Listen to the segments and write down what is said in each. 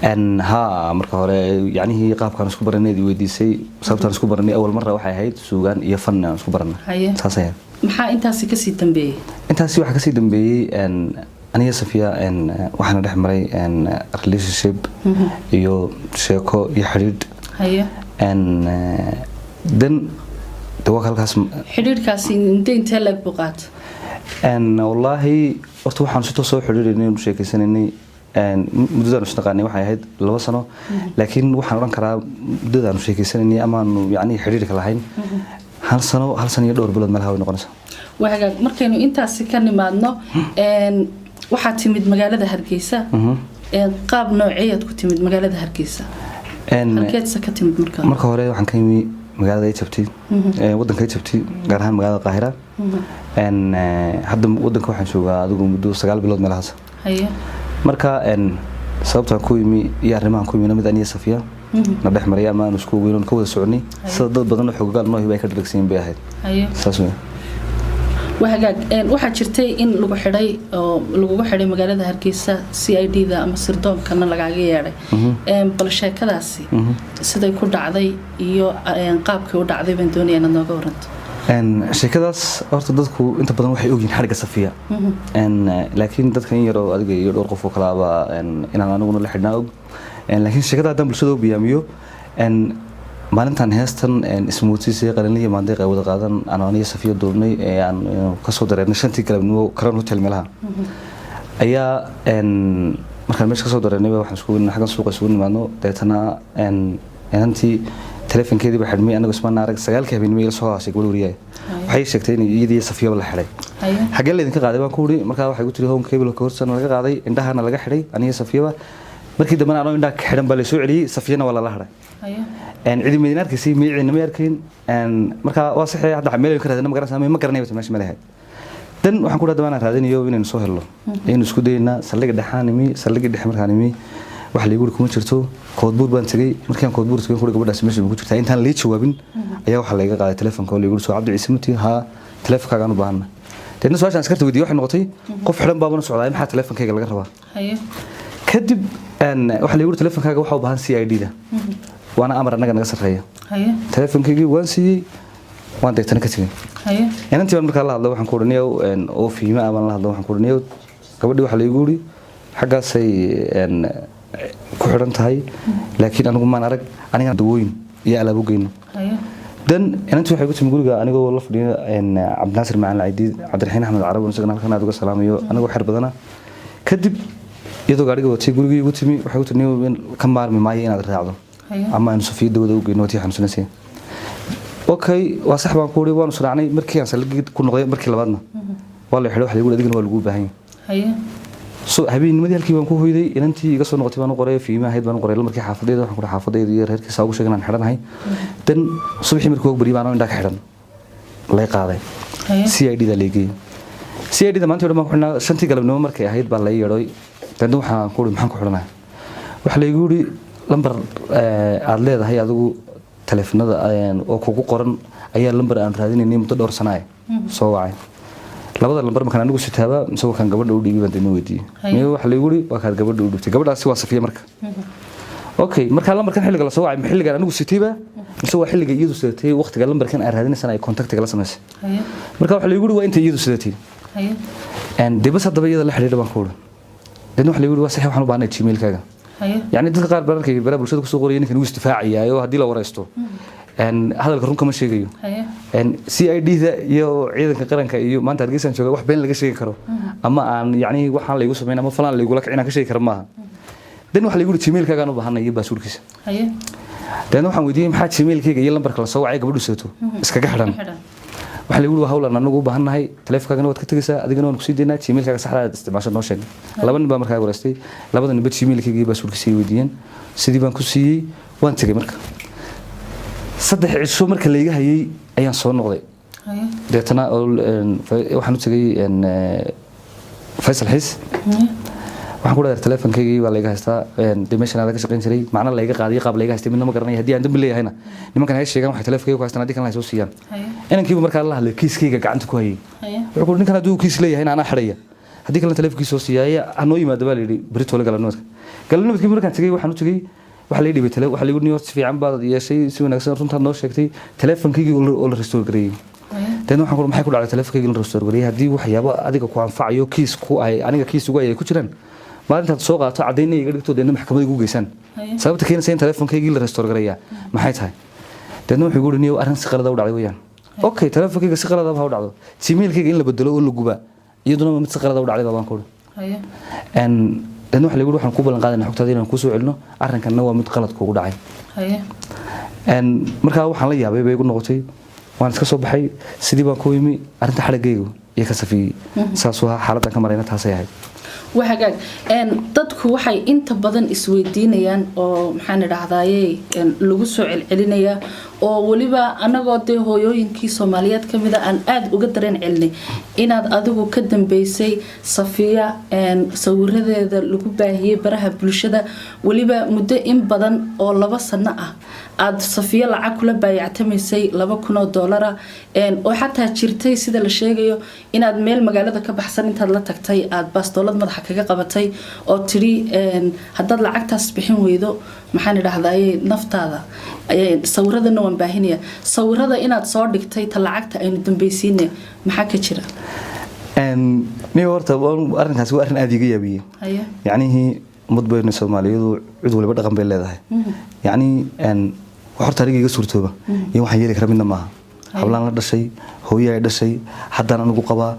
ان ها marka hore yani qaabkan isku baraneed weydiisay sababtan isku baranay awal mar waxay ahayd suugaan iyo fan isku baranay saasay maxaa intaas ka sii dambeeyay intaas waxa ka sii dambeeyay aniga Safiya waxaan dhex maray relationship iyo sheeko iyo xiriir dan halkaas xiriirkaasi intee lag buqaat wallahi horta waxaan si toos ah xiriirinay oo sheekaysanay muddada naqaanay waxay ahayd 2 sano laakiin waxaan oran karaa muddada aan sheekaysanay ama yani xiriirka lahayn hal sano iyo dhowr bilood malaha way noqonaysaa waxa markaynu intaas ka nimaadno waxa timid magaalada Hargeysa qaab nooceed ku timid magaalada Hargeysa halkeedsa ka timid marka hore waxaan ka yimi magaalada Egypt wadanka Egypt gaar ahaan magaalada Qaahira hadda wadanka waxaan joogaa adigu muddo 9 bilood meelahaas marka sababta ku yimi iyo arrimahan ku yimi mid aniga Safiya na dhex maray ama isku weyn ka wada soconay sida dad badan oo xogaal noo hibay ka dhagsiin bay ahayd saas waxa jirtay in lagu xiray oo lagu xiray magaalada Hargeysa CID-da ama sirdoonka lagaga yeeray bal sheekadaasi siday ku dhacday iyo qaabkii u dhacday baan doonayay inaad nooga waranto sheekadaas horta dadku inta badan waxay ogyihiin xariga Safiya laakiin dadka in yar oo adiga iyo dhowr qof oo kala aba inaan aniguna la xidhnaa og laakiin sheekada hadda bulshada u biyaamiyo maalintan heestan ismuutiisay qalinliye maandeeq ay wada qaadan aniga Safiya doonay aan ka soo dareernay shantii galabnimo Crown Hotel meelaha ayaa markaan meesha ka soo dareernay waxaan isku weynaa xagan suuqa isugu nimaadno deetana inantii telefonkeedii baa xidhmay anagu isma naarag 9 habeenimo ila soo haashay gabadh wariyay waxay sheegtay in iyadii Safiya la xiray xagee la idinka qaaday baan ku wuri markaa waxay ku tiri home cable ka horsan laga qaaday indhahana laga xiray aniga Safiya markii dambe aan indhaha ka xiran baa la soo celiyay Safiyana waa la haray cidi madiinaarkiisii miicina ma arkin markaa waa saxay hadda meel ka raadina ma garanayba meesha ma lahayd dan waxaan ku dhaadabaan raadinayo inaan soo helo in isku dayna saldhiga dhaxaanimi saldhiga dhex markaanimi wax la igu kuma jirto koodbuur baan tagay markaan koodbuur tagay ku gabadhaas meesha ku jirtaa intaan la jawaabin ayaa waxa la iga qaaday telefoonka oo la igu soo Cabdi Ciise Muti ha telefoonka aan u baahna deedna su'aashaan iskarta weydiiyay waxay noqotay qof xiran baabana socdaa maxaa telefoonkayga laga rabaa kadib waxa la igu telefoonkaaga waxa u baahan CID-da وانا امر انغا naga sareeyo telefonkaygi waan siiyay waan deegtana ka tagay inantii baan markaa la hadlay waxaan ku oranayo oo fiima ama la hadlay waxaan ku oranayo gabadhii waxa la igu yiri xagaasay ku xiran tahay laakiin anigu maan arag aniga dawooyin iyo alaabo geeyno dan inantii waxay ku timi guriga anigoo la fadhiyo Cabdinaasir Macaan Laciidi Cabdiraxiin Axmed Carab oo isagana halkan aad uga salaamayo anigoo xir badana kadib iyadoo gaariga watay gurigii ugu timi waxay ku timi ka maarmi maayo inaad raacdo ama aan Safiya dawada u geeyno tii xanuunsanaysa okay waa sax baan ku wari waan suraacnay markii aan salgid ku noqday markii labaadna waa la xidho wax lagu adigana waa lagu baahan yahay soo habeennimadii halkii baan ku hoyday inantii iga soo noqotay baan u qoray fiima ahayd baan u qoray markii xaafadeeda waxaan ku dhahay xaafadeeda iyo reerkiisa ugu sheegan aan xidhanahay dan subaxii markii ugu bari baan indha ka xidhan lay qaaday CID-da leegay CID-da maanta waxaan ku xidhnaa shantii galabnimo markay ahayd baa la yeeray dan waxaan ku maxaan ku xidhanahay waxa la igu yiri lambar aad leedahay adigu telefoonada oo kugu qoran ayaa lambar aan raadinayay muddo dhowr sano ah soo wacay labada lambar markaan anigu sitaaba soo kan gabadha u dhigay baan dina weydiiyay waxa la igu yiri waa ka gabadha u dhigtay gabadhaasi waa Safiya marka okay marka lambarkan xilliga la soo wacay xilliga anigu sitiiba soo xilliga iyadu sidatay waqtiga lambarkan aan raadinaysan ay contactiga la sameysay marka waxa la igu yiri waa inta iyadu sidatay dibas hadaba iyada la xiriir baan ku wada dan waxa la igu yiri waa sax waxaan u baahnay Gmail-kaaga يعني dadka qaar badan kay baraha bulshada ku soo qoriyeen inuu istifaaciyayo hadii la wareysto hadalka runka ma sheegayo CID-da iyo ciidanka qaranka iyo maanta Hargeysa jooga wax been laga sheegi karo ama aan yani waxaan la igu sameeyay ama falan la igu la kicina ka sheegi karo maaha dan waxa la igu Gmail-kaaga aan u baahanahay baasuurkiisa dan waxaan weydiiyay maxaa Gmail-kaaga iyo lambarka la soo wacay gabadhu seeto iskaga xidhan waxa la igu hawlan anagu u baahanahay telefonkaaga waad ka tagaysaa adigana waan ku sii deynaa Gmail-kaaga saxda ah isticmaasho noo sheeg laba nin baa markaa wareystay labada nin Gmail-kaaga baa suurkiisii weydiiyeen sidii baan ku siiyay waan tagay marka saddex cisho marka la iga hayay ayaan soo noqday deetana waxaan u tagay Faisal Xiis waxaan ku dhahay telefonkayga baa la iga haystaa dimension aad ka shaqeyn jiray macna la iga qaadiyo qaab la iga haystay midna ma garanay hadii aan dambi leeyahayna nimankan ay sheegan waxay telefonkayga ku haystaan hadii kan la soo siiyaan inankiiba markaa la hadlay kiiskayga gacanta ku hayay wuxuu ninkan haduu kiis leeyahay ana xiraya hadii kan telefonkiisa soo siiyay anoo yimaado baa la yiri Britol galanoodka galabnimadkii markaan tagay waxaan u tagay waxa la dhibay waxa la igu niyo si fiican baad yeeshay si wanaagsan runta noo sheegtay teleefankayga oo la restore gareeyay tan waxaan ku maxay ku dhacday teleefankayga la restore gareeyay hadii waxyaabo adiga ku anfacayo kiis ku ay aniga kiis ugu ay ku jiraan maalintaad soo qaato cadeynay iga dhigto deena maxkamadda ugu geysan sababta keenaysa in teleefankayga la restore gareeyaa maxay tahay deena wuxuu igu niyo arrin si qalad ah u dhacday weeyaan okay teleefankayga si qalad ah u dhacdo emailkayga in la bedelo oo la guba iyaduna mid si qalad ah u dhacday baan ku dan waxa lagu waxaan ku balan qaadanaa xogtaada inaan ku soo celino arrinkanna waa mid qalad kuugu dhacay markaa waxaan la yaabay bay igu noqotay waan iska soo baxay sidii baan ku yimi arrinta xalagaygu iyo ka safiyay saas waa xaaladdan ka marayna taasay ahayd وحاجات dadku waxay inta badan isweydiinayaan oo maxaan idhaahdaaye lagu soo celcelinaya oo waliba anagoo de hooyooyinkii Soomaaliyeed kamida aan aad uga dareen celinay inaad adigu ka dambeysay Safiya sawiradeeda lagu baahiyay baraha bulshada waliba muddo in badan oo 2 sano ah aad Safiya lacag kula baayactamaysay $2,000 oo xataa jirtay sida la sheegayo inaad meel magaalada ka baxsan intaad la tagtay aad baastoolad madaxa kaga qabatay oo tiri haddaad lacagtaas bixin weydo maxaan idhaahdaaye naftaada sawiradana waan baahinaya sawirada inaad soo dhigtay ta lacagta aynu dambaysiine maxaa ka jira ni horta arrinkaas waa arrin aad iga yaabiyay yani mudbayna Soomaaliyeedu cid waliba dhaqan bay leedahay yani horta ariga iga suurtooba in waxaan yeeli kara midna maaha hablaan la dhashay hooyo ay dhashay haddana anigu qabaa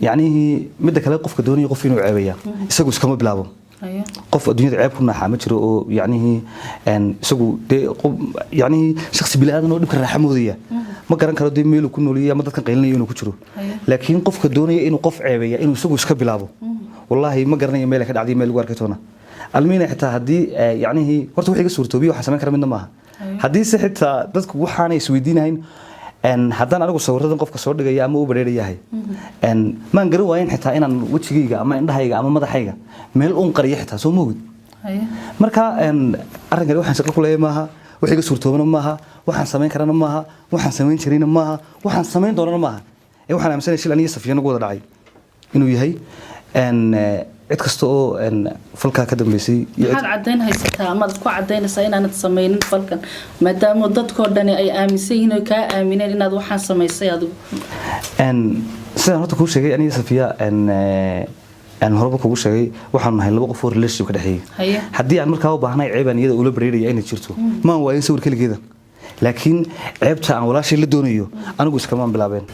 yani midda kale qofka doonaya qof inuu ceebaya isagu iskama bilaabo qof adduunyada ceeb ku naaxa ma jiro oo yani isagu yani shakhsi bilaadan oo dhibka raaxa moodaya ma garan karo de meel ku nooliyay ama dadkan qaylinaya inuu ku jiro laakiin qofka doonaya inuu qof ceebaya inuu isagu iska bilaabo wallahi ma garanayo meel ka dhacday meel ugu arkay toona almiina xitaa hadii yani horta wax iga suurtoobiyo waxa sameyn kara midna maaha hadii si xitaa dadku waxaan ay isweydiinayn haddaan anigu sawiradan qofka soo dhigaya ama u bareerayahay maan garan waayin xitaa inaan wajigayga ama indhahayga ama madaxayga meel uun qariyo xitaa soo moogid marka arrinkan waxaan shaqo ku leeyahay maaha wax iga suurtoobana maaha waxaan sameyn karana maaha waxaan sameyn jirayna maaha waxaan sameyn doonana maaha waxaan aaminsanahay shil aniga Safiya nagu wada dhacay inuu yahay cid kasta oo falka ka dambeysay waxaad cadeyn haysataa ama ku cadeynaysaa inaanad sameynin falkan maadaama dadkoo dhani ay aaminsan yihiin oo ka aamineen inaad waxaan sameysay adigu sidaan horta ku sheegay aniga Safiya horba kugu sheegay waxaan nahay 2 qof oo relationship ka dhaxeeyay haddii aan markaa u baahnay ceebaniyada ula bareeraya inay jirto ma waayin sawir kaligeeda laakiin ceebta aan walaashay la doonayo anigu iskama bilaabeen